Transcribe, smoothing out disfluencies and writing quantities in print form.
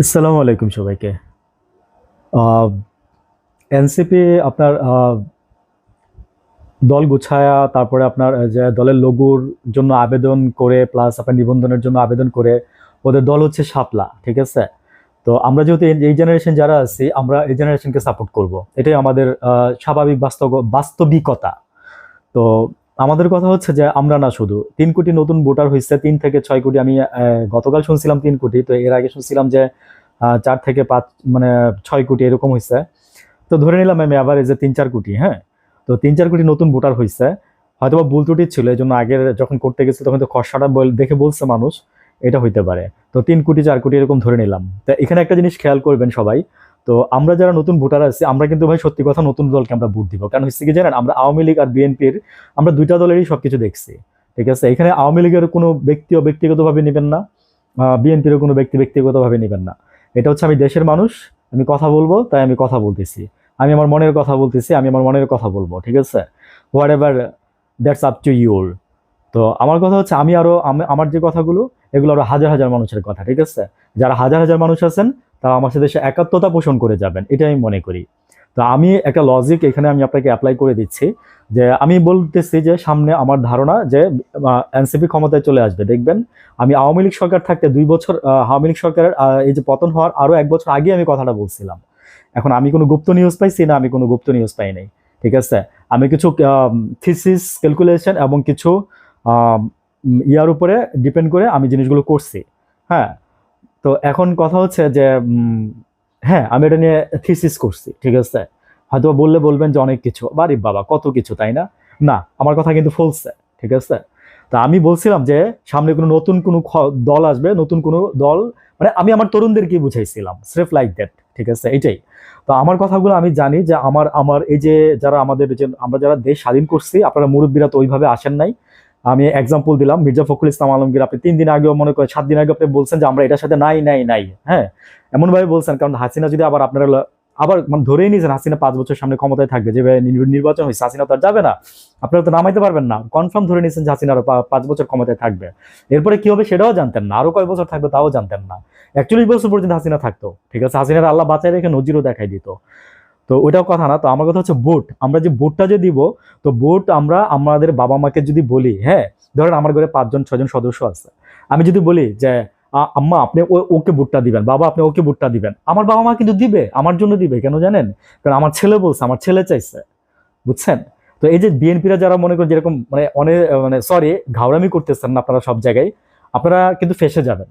আসসালামু আলাইকুম সবাইকে। আহ, এনসিপি আপনার দল গুছায়া তারপরে আপনার যে দলের লোগোর জন্য আবেদন করে প্লাস আপনার নিবন্ধনের জন্য আবেদন করে ওদের দল হচ্ছে শাপলা, ঠিক আছে? তো আমরা যেহেতু এই জেনারেশন যারা আছি আমরা এই জেনারেশনকে সাপোর্ট করব, এটাই আমাদের স্বাভাবিক বাস্তবিকতা। তো আমাদের কথা হচ্ছে যে আমরা না, শুধু 3 কোটি নতুন ভোটার হয়েছে, 3 থেকে 6 কোটি। আমি গতকাল শুনছিলাম 3 কোটি, তো এর আগে শুনছিলাম যে 4 থেকে 5 মানে 6 কোটি এরকম হয়েছে। তো ধরে নিলাম আমি অ্যাভারেজে 3-4 কোটি, হ্যাঁ। তো 3-4 কোটি নতুন ভোটার হয়েছে, হয়তো বা ভুল ত্রুটি ছিল, এই জন্য আগের যখন করতে গেছে তখন তো খসড়াটা দেখে বলছে মানুষ, এটা হইতে পারে। তো 3 কোটি 4 কোটি এরকম ধরে নিলাম। তো এখানে একটা জিনিস খেয়াল করবেন সবাই। তো আমরা যারা নতুন ভোটার আছি আমরা কিন্তু ভাই সত্যি কথা নতুন দলকে আমরা ভোট দিব, কারণ হচ্ছে কি জানেন, আমরা আওয়ামী লীগ আর বিএনপির আমরা দুইটা দলেরই সবকিছু দেখছি, ঠিক আছে? এখানে আওয়ামী লীগের কোনো ব্যক্তি ব্যক্তিগতভাবে নেবেন না, বিএনপিরও কোনো ব্যক্তি ব্যক্তিগতভাবে নেবেন না। এটা হচ্ছে আমি দেশের মানুষ, আমি কথা বলবো তাই আমি কথা বলতেছি, আমি আমার মনের কথা বলতেছি, আমি আমার মনের কথা বলবো, ঠিক আছে? What ever, that's up to your. তো আমার কথা হচ্ছে আমি আরো আমার যে কথাগুলো এগুলো আরো হাজার হাজার মানুষের কথা, ঠিক আছে? যারা হাজার হাজার মানুষ আছেন তারা আমার সাথে একাত্মতা পোষণ করে যাবেন, এটা আমি মনে করি। তো আমি একটা লজিক এখানে আমি আপনাকে অ্যাপ্লাই করে দিচ্ছি, যে আমি বলতেছি যে সামনে আমার ধারণা যে এনসিপি ক্ষমতায় চলে আসবে, দেখবেন। আমি আওয়ামী লীগ সরকার থাকতে 2 বছর আওয়ামী লীগ সরকারের এই যে পতন হওয়ার আরো 1 বছর আগে আমি কথাটা বলছিলাম। এখন আমি কোনো গুপ্ত নিউজ পাইছি না, আমি কোনো গুপ্ত নিউজ পাই নাই, ঠিক আছে? আমি কিছু থিসিস ক্যালকুলেশন এবং কিছু আম, ইয়ার উপরে ডিপেন্ড করে আমি জিনিসগুলো করছি, হ্যাঁ। তো এখন কথা হচ্ছে যে হ্যাঁ, আমি এটা নিয়ে থিসিস করছি, ঠিক আছে? হয়তো বললে বলবেন যে অনেক কিছু, বাড়ি বাবা কত কিছু, তাই না? না, আমার কথা কিন্তু ফলছে, ঠিক আছে? তা আমি বলছিলাম যে সামনে কোনো নতুন কোনো দল আসবে, নতুন কোনো দল, মানে আমি আমার তরুণদেরকে বুঝাইছিলাম স্রেফ লাইক দ্যাট, ঠিক আছে? এটাই। তো আমার কথাগুলো আমি জানি যে আমার আমার এই যে যারা আমাদের যে আমরা যারা দেশ স্বাধীন করছি, আপনারা মুরব্বীরা তো ওইভাবে আসেন নাই। আমি এক্সাম্পল দিলাম মির্জা ফখরুল ইসলাম আলমগীর, আপনি 3 দিন আগেও মনে করেন 7 দিন আগে আপনি বলছেন যে আমরা এটার সাথে নাই নাই নাই, হ্যাঁ। এমন ভাবে বলছেন, কারণ হাসিনা যদি আবার আপনারা আবার মানে ধরেই নিয়েছেন হাসিনা 5 বছর সামনে ক্ষমতায় থাকবে, যে নির্বাচন হয়েছে হাসিনা তো আর যাবে না, আপনারা তো নামাইতে পারবেন না, কনফার্ম ধরে নিয়েছেন যে হাসিনা আরো 5 বছর ক্ষমতায় থাকবে। এরপরে কি হবে সেটাও জানতেন না, আরো কয় বছর থাকবে তাও জানতেন না। 41 বছর পর্যন্ত হাসিনা থাকতো, ঠিক আছে? হাসিনার আল্লাহ বাঁচায় রেখে নজিরও দেখাই দিত। তো ওইটাও কথা না, তো আমার কথা হচ্ছে ভোট, আমরা যে ভোটটা যে দিব, তো ভোট আমরা আমাদের বাবা মাকে যদি বলি, হ্যাঁ, ধরেন আমার ঘরে 5-6 জন সদস্য আছে, আমি যদি বলি যে আম্মা আপনি ওকে ভোটটা দিবেন, বাবা আপনি ওকে ভোটটা দিবেন, আমার বাবা মা কিন্তু দিবে, আমার জন্য দিবে, কেন জানেন? কারণ আমার ছেলে বলছে, আমার ছেলে চাইছে, বুঝছেন? তো এই যে বিএনপিরা যারা মনে করেন যেরকম মানে অনেক মানে সরি ঘাউরামি করতেছেন না আপনারা সব জায়গায়, আপনারা কিন্তু ফেসে যাবেন।